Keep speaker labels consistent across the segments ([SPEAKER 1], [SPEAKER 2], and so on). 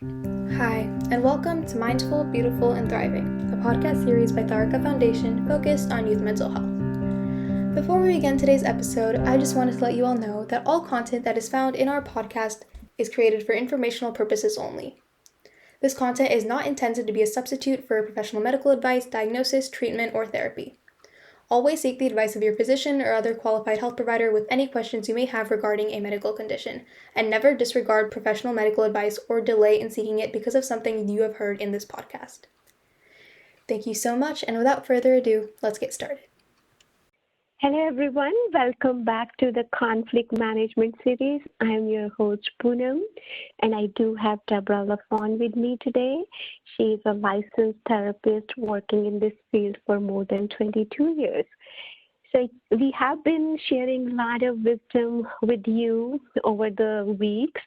[SPEAKER 1] Hi, and welcome to Mindful, Beautiful, and Thriving, a podcast series by Tharaka Foundation focused on youth mental health. Before we begin today's episode, I just wanted to let you all know that all content that is found in our podcast is created for informational purposes only. This content is not intended to be a substitute for professional medical advice, diagnosis, treatment, or therapy. Always seek the advice of your physician or other qualified health provider with any questions you may have regarding a medical condition, and never disregard professional medical advice or delay in seeking it because of something you have heard in this podcast. Thank you so much, and without further ado, let's get started.
[SPEAKER 2] Hello, everyone. Welcome back to the Conflict Management Series. I am your host, Poonam, and I do have Deborah Lafont with me today. She is a licensed therapist working in this field for more than 22 years. So we have been sharing a lot of wisdom with you over the weeks.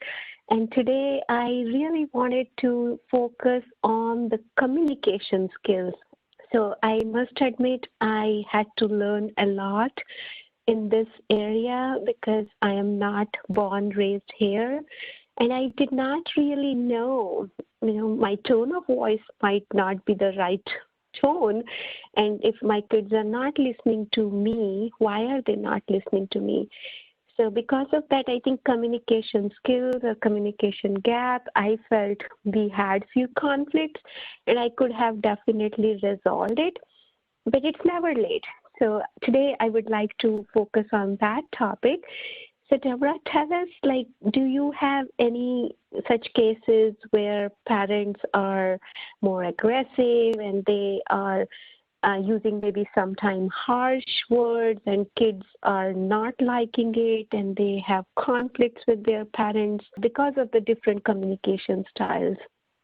[SPEAKER 2] And today I really wanted to focus on the communication skills. So I must admit I had to learn a lot in this area because I am not born, raised here. And I did not really know, my tone of voice might not be the right tone. And if my kids are not listening to me, why are they not listening to me? So because of that, I think communication skills or communication gap, I felt we had few conflicts and I could have definitely resolved it, but it's never late. So today I would like to focus on that topic. So Deborah, tell us, do you have any such cases where parents are more aggressive and they are using maybe sometimes harsh words and kids are not liking it and they have conflicts with their parents because of the different communication styles?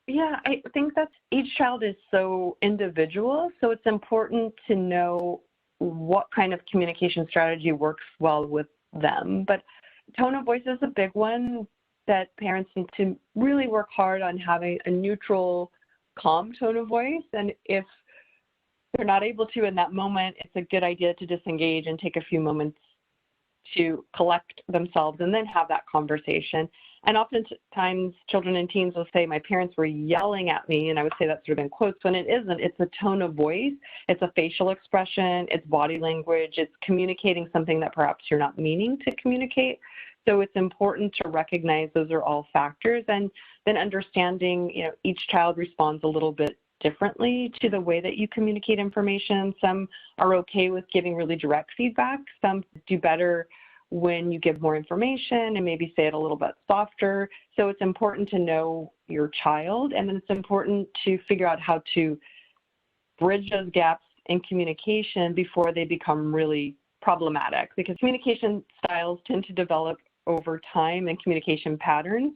[SPEAKER 3] Yeah, I think that each child is so individual, so it's important to know what kind of communication strategy works well with them. But tone of voice is a big one that parents need to really work hard on having a neutral, calm tone of voice. And if they're not able to in that moment, it's a good idea to disengage and take a few moments to collect themselves and then have that conversation. And oftentimes children and teens will say, my parents were yelling at me, and I would say that sort of in quotes when it isn't. It's a tone of voice, it's a facial expression, it's body language, it's communicating something that perhaps you're not meaning to communicate. So it's important to recognize those are all factors, and then understanding, each child responds a little bit differently to the way that you communicate information. Some are okay with giving really direct feedback. Some do better when you give more information and maybe say it a little bit softer. So it's important to know your child, and then it's important to figure out how to bridge those gaps in communication before they become really problematic, because communication styles tend to develop over time and communication patterns.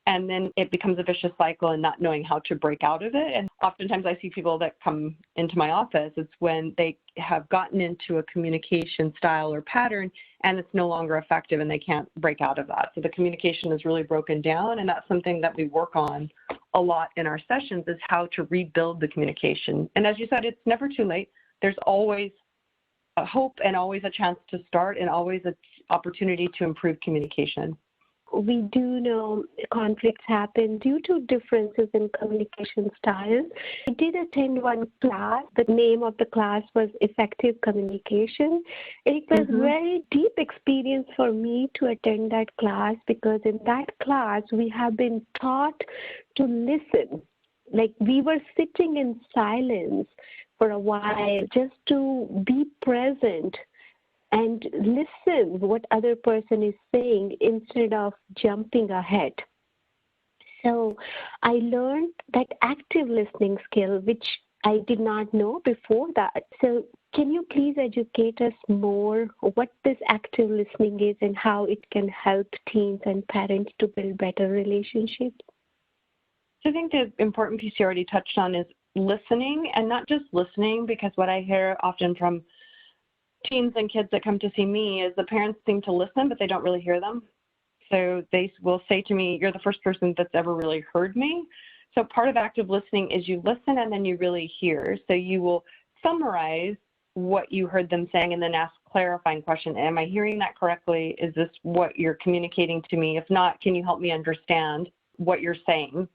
[SPEAKER 3] And then it becomes a vicious cycle and not knowing how to break out of it. And oftentimes I see people that come into my office, it's when they have gotten into a communication style or pattern and it's no longer effective and they can't break out of that. So the communication is really broken down, and that's something that we work on a lot in our sessions, is how to rebuild the communication. And as you said, it's never too late. There's always a hope and always a chance to start and always an opportunity to improve communication.
[SPEAKER 2] We do know conflicts happen due to differences in communication styles. I did attend one class. The name of the class was Effective Communication. It was a very deep experience for me to attend that class, because in that class we have been taught to listen. Like we were sitting in silence for a while just to be present and listen what other person is saying instead of jumping ahead. So I learned that active listening skill, which I did not know before that. So can you please educate us more what this active listening is and how it can help teens and parents to build better relationships?
[SPEAKER 3] So I think the important piece you already touched on is listening, and not just listening, because what I hear often from teens and kids that come to see me is the parents seem to listen, but they don't really hear them. So they will say to me, you're the first person that's ever really heard me. So part of active listening is you listen and then you really hear. So you will summarize what you heard them saying and then ask clarifying question. Am I hearing that correctly? Is this what you're communicating to me? If not, can you help me understand what you're saying?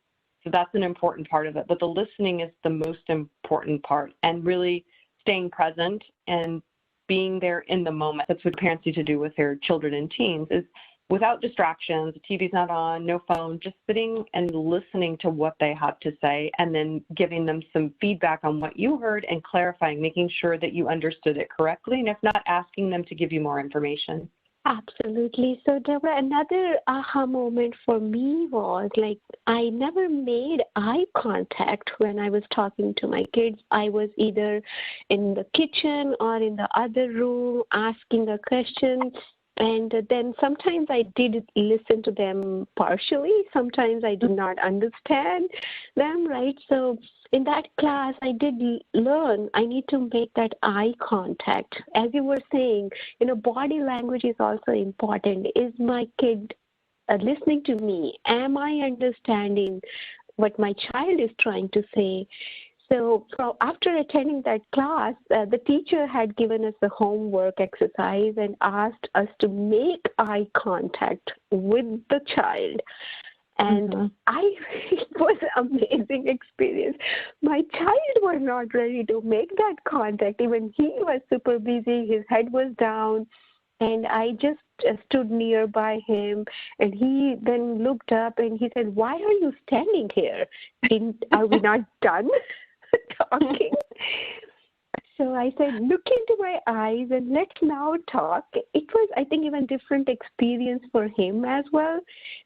[SPEAKER 3] So that's an important part of it. But the listening is the most important part, and really staying present and being there in the moment. That's what parents need to do with their children and teens, is without distractions, the TV's not on, no phone, just sitting and listening to what they have to say, and then giving them some feedback on what you heard and clarifying, making sure that you understood it correctly, and if not, asking them to give you more information.
[SPEAKER 2] Absolutely. So, Deborah, another aha moment for me was like I never made eye contact when I was talking to my kids. I was either in the kitchen or in the other room asking a question. And then sometimes I did listen to them partially. Sometimes I did not understand them, right? So in that class, I did learn I need to make that eye contact. As you were saying, body language is also important. Is my kid listening to me? Am I understanding what my child is trying to say? So after attending that class, the teacher had given us a homework exercise and asked us to make eye contact with the child. And it was an amazing experience. My child was not ready to make that contact. Even he was super busy. His head was down. And I just stood nearby him, and he then looked up and he said, "Why are you standing here? Are we not done talking?" So I said, "Look into my eyes and let's now talk." It was, I think, even different experience for him as well.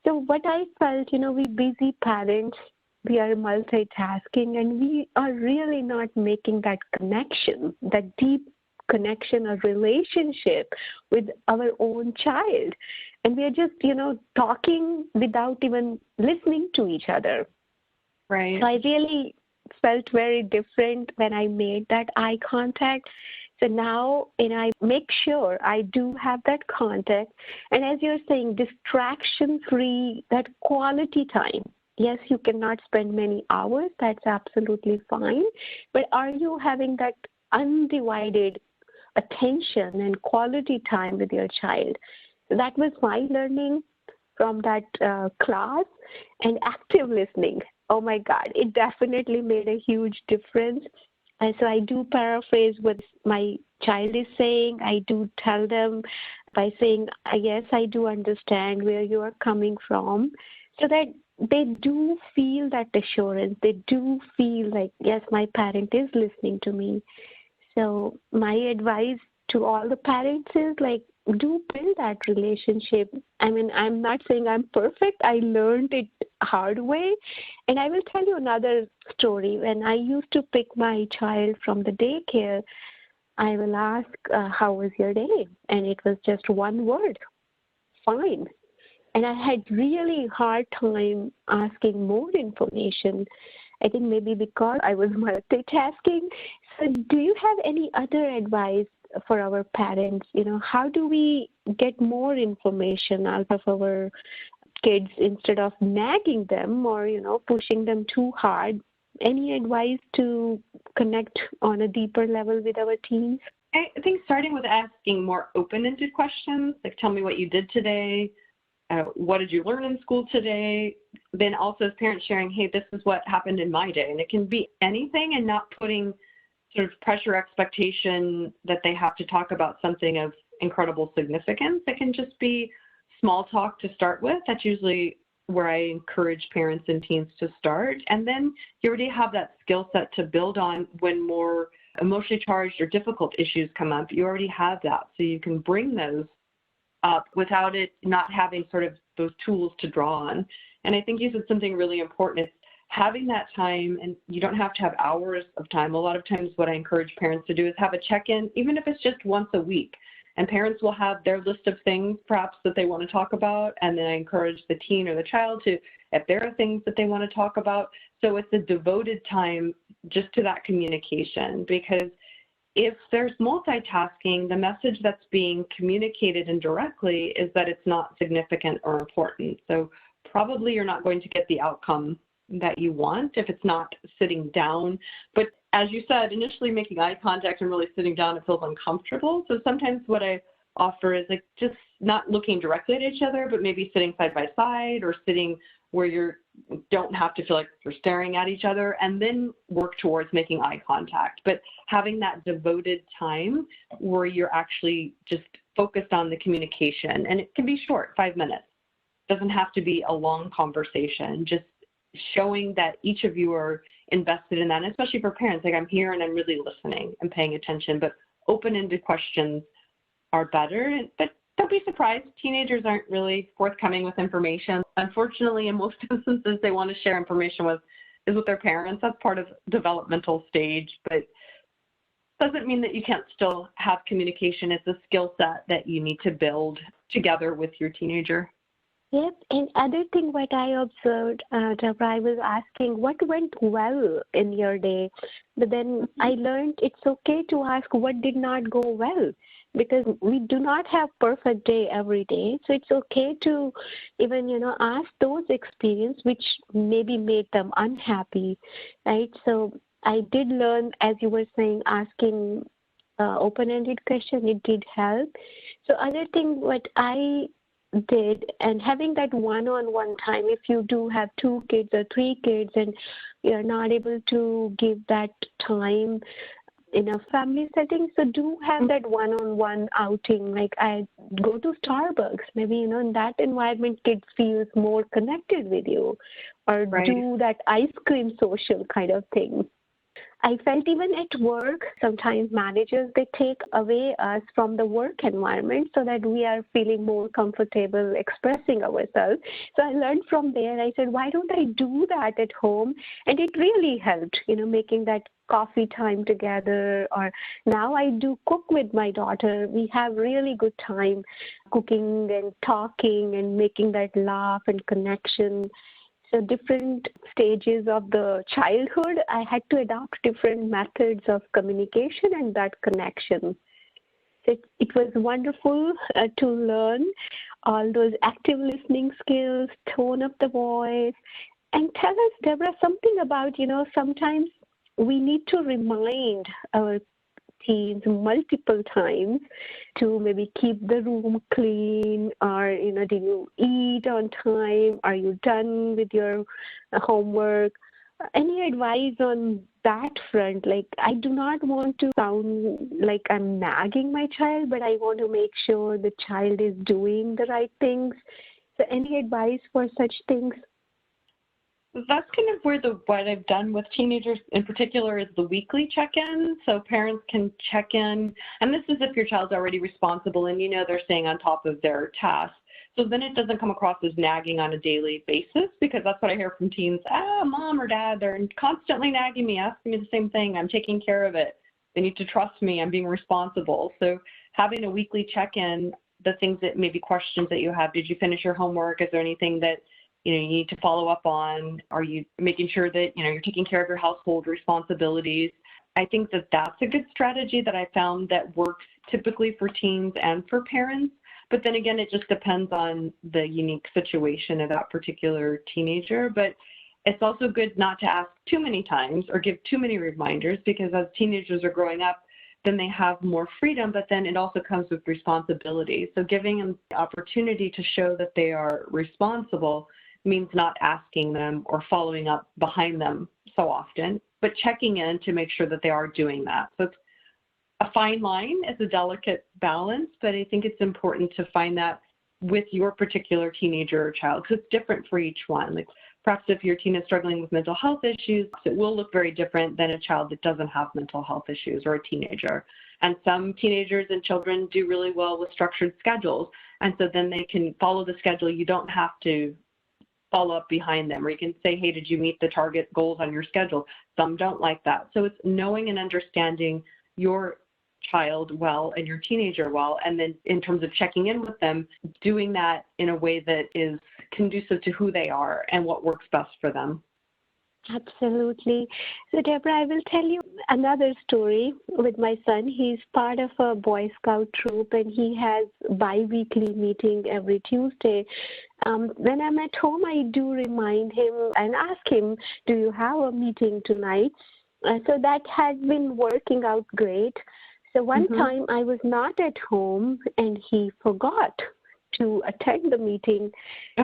[SPEAKER 2] So what I felt, we busy parents, we are multitasking, and we are really not making that connection, that deep connection or relationship with our own child. And we are just, talking without even listening to each other.
[SPEAKER 3] Right.
[SPEAKER 2] So I really felt very different when I made that eye contact. So now, I make sure I do have that contact. And as you're saying, distraction-free, that quality time. Yes, you cannot spend many hours. That's absolutely fine. But are you having that undivided attention and quality time with your child? So that was my learning from that class. And active listening. Oh my God, it definitely made a huge difference. And so I do paraphrase what my child is saying. I do tell them by saying, yes, I do understand where you are coming from, so that they do feel that assurance. They do feel like, yes, my parent is listening to me. So my advice to all the parents is do build that relationship. I mean, I'm not saying I'm perfect. I learned it hard way. And I will tell you another story. When I used to pick my child from the daycare, I will ask, how was your day? And it was just one word, fine. And I had really hard time asking more information. I think maybe because I was multitasking. So do you have any other advice for our parents? How do we get more information out of our kids instead of nagging them or, pushing them too hard? Any advice to connect on a deeper level with our teens?
[SPEAKER 3] I think starting with asking more open-ended questions, like tell me what you did today, what did you learn in school today? Then also as parents sharing, hey, this is what happened in my day. And it can be anything, and not putting sort of pressure expectation that they have to talk about something of incredible significance. It can just be small talk to start with. That's usually where I encourage parents and teens to start. And then you already have that skill set to build on when more emotionally charged or difficult issues come up. You already have that. So you can bring those up without it not having sort of those tools to draw on. And I think you said something really important. It's having that time, and you don't have to have hours of time. A lot of times what I encourage parents to do is have a check-in, even if it's just once a week. And parents will have their list of things perhaps that they want to talk about, and then I encourage the teen or the child to, if there are things that they want to talk about. So it's a devoted time just to that communication, because if there's multitasking, the message that's being communicated indirectly is that it's not significant or important. So probably you're not going to get the outcome that you want if it's not sitting down. But as you said, initially making eye contact and really sitting down, it feels uncomfortable. So sometimes what I offer is just not looking directly at each other, but maybe sitting side by side or sitting where you're don't have to feel like you're staring at each other, and then work towards making eye contact. But having that devoted time where you're actually just focused on the communication, and it can be short, 5 minutes. It doesn't have to be a long conversation, just showing that each of you are invested in that, and especially for parents, like I'm here and I'm really listening and paying attention, but open-ended questions are better. But don't be surprised, teenagers aren't really forthcoming with information. Unfortunately, in most instances, they want to share information with their parents. That's part of developmental stage, but doesn't mean that you can't still have communication. It's a skill set that you need to build together with your teenager.
[SPEAKER 2] Yep, and other thing what I observed, Deborah, I was asking what went well in your day, but then I learned it's okay to ask what did not go well, because we do not have perfect day every day. So it's okay to even, ask those experiences which maybe made them unhappy, right? So I did learn, as you were saying, asking open-ended question, it did help. So other thing what I did, and having that one-on-one time, if you do have 2 kids or 3 kids and you're not able to give that time in a family setting, so do have that one-on-one outing. Like I go to Starbucks, maybe, in that environment, kids feels more connected with you, or
[SPEAKER 3] Right.
[SPEAKER 2] do that ice cream social kind of thing. I felt even at work, sometimes managers, they take away us from the work environment so that we are feeling more comfortable expressing ourselves. So I learned from there. I said, why don't I do that at home? And it really helped, making that coffee time together. Or now I do cook with my daughter. We have really good time cooking and talking and making that laugh and connection. So different stages of the childhood, I had to adopt different methods of communication and that connection. So it was wonderful to learn all those active listening skills, tone of the voice. And tell us, Deborah, something about, sometimes we need to remind our teens multiple times to maybe keep the room clean, or do you eat on time, are you done with your homework? Any advice on that front? Like, I do not want to sound like I'm nagging my child, but I want to make sure the child is doing the right things. So any advice for such things?
[SPEAKER 3] That's kind of where what I've done with teenagers in particular is the weekly check-in. So parents can check in, and this is if your child's already responsible and they're staying on top of their tasks. So then it doesn't come across as nagging on a daily basis, because that's what I hear from teens. Mom or dad, they're constantly nagging me, asking me the same thing. I'm taking care of it. They need to trust me. I'm being responsible. So having a weekly check-in, the things that maybe questions that you have, did you finish your homework? Is there anything that you need to follow up on? Are you making sure that, you're taking care of your household responsibilities? I think that that's a good strategy that I found that works typically for teens and for parents. But then again, it just depends on the unique situation of that particular teenager. But it's also good not to ask too many times or give too many reminders, because as teenagers are growing up, then they have more freedom, but then it also comes with responsibility. So giving them the opportunity to show that they are responsible means not asking them or following up behind them so often, but checking in to make sure that they are doing that. So it's a fine line, it's a delicate balance, but I think it's important to find that with your particular teenager or child, because it's different for each one. Like perhaps if your teen is struggling with mental health issues, it will look very different than a child that doesn't have mental health issues, or a teenager. And some teenagers and children do really well with structured schedules, and so then they can follow the schedule. You don't have to follow up behind them, or you can say, hey, did you meet the target goals on your schedule? Some don't like that. So it's knowing and understanding your child well and your teenager well, and then in terms of checking in with them, doing that in a way that is conducive to who they are and what works best for them.
[SPEAKER 2] Absolutely. So, Deborah, I will tell you another story with my son. He's part of a Boy Scout troop, and he has bi-weekly meeting every Tuesday. When I'm at home, I do remind him and ask him, do you have a meeting tonight? So that has been working out great. So one time I was not at home and he forgot to attend the meeting,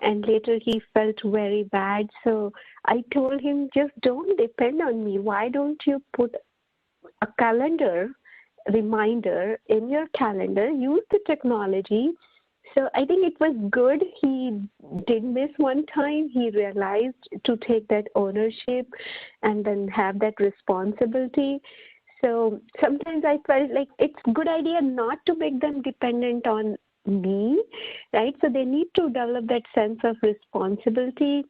[SPEAKER 2] and later he felt very bad. So I told him, just don't depend on me. Why don't you put a calendar reminder in your calendar? Use the technology. So I think it was good. He did miss one time. He realized to take that ownership and then have that responsibility. So sometimes I felt like it's a good idea not to make them dependent on me, right? So they need to develop that sense of responsibility.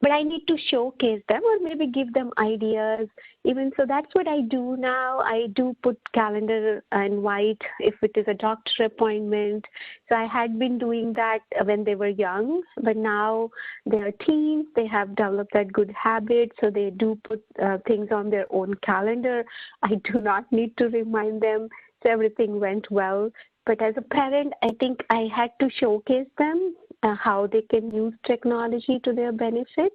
[SPEAKER 2] But I need to showcase them or maybe give them ideas. Even so, that's what I do now. I do put calendar invite if it is a doctor appointment. So I had been doing that when they were young, but now they are teens. They have developed that good habit, so they do put things on their own calendar. I do not need to remind them. So everything went well. But as a parent, I think I had to showcase them how they can use technology to their benefit.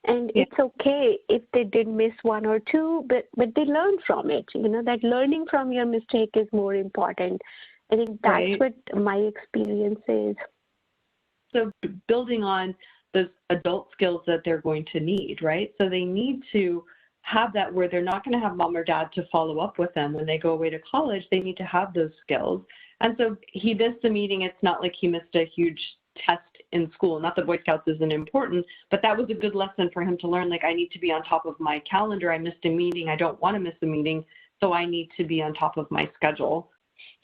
[SPEAKER 2] And it's okay if they did miss one or two, but they learn from it. You know, that learning from your mistake is more important. I think that's what my experience is.
[SPEAKER 3] So building on those adult skills that they're going to need, right? So they need to have that where they're not going to have mom or dad to follow up with them when they go away to college. They need to have those skills. And so he missed a meeting. It's not like he missed a huge test in school. Not that Boy Scouts isn't important, but that was a good lesson for him to learn. Like, I need to be on top of my calendar. I missed a meeting. I don't want to miss a meeting, so I need to be on top of my schedule.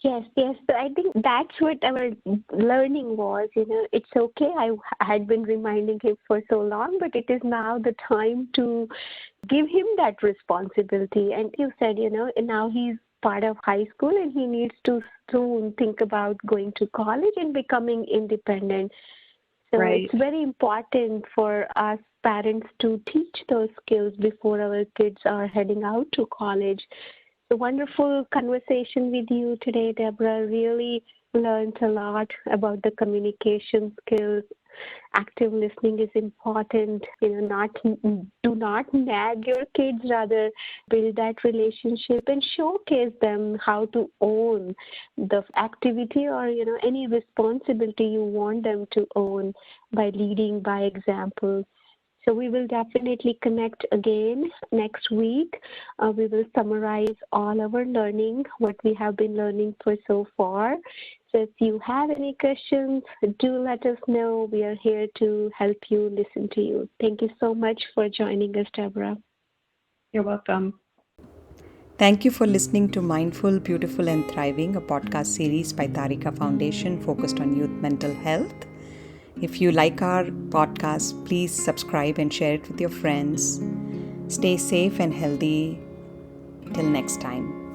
[SPEAKER 2] Yes. So I think that's what our learning was. You know, it's okay. I had been reminding him for so long, but it is now the time to give him that responsibility. And you said, you know, and now he's part of high school and he needs to soon think about going to college and becoming independent. So it's very important for us parents to teach those skills before our kids are heading out to college. So wonderful conversation with you today, Deborah. Really learned a lot about the communication skills. Active listening is important. You know, do not nag your kids, rather build that relationship and showcase them how to own the activity or, you know, any responsibility you want them to own by leading by example. So we will definitely connect again next week. We will summarize all our learning, what we have been learning for so far. So if you have any questions, do let us know. We are here to help you, listen to you. Thank you so much for joining us, Deborah.
[SPEAKER 3] You're welcome.
[SPEAKER 4] Thank you for listening to Mindful, Beautiful and Thriving, a podcast series by Tarika Foundation focused on youth mental health. If you like our podcast, please subscribe and share it with your friends. Stay safe and healthy. Till next time.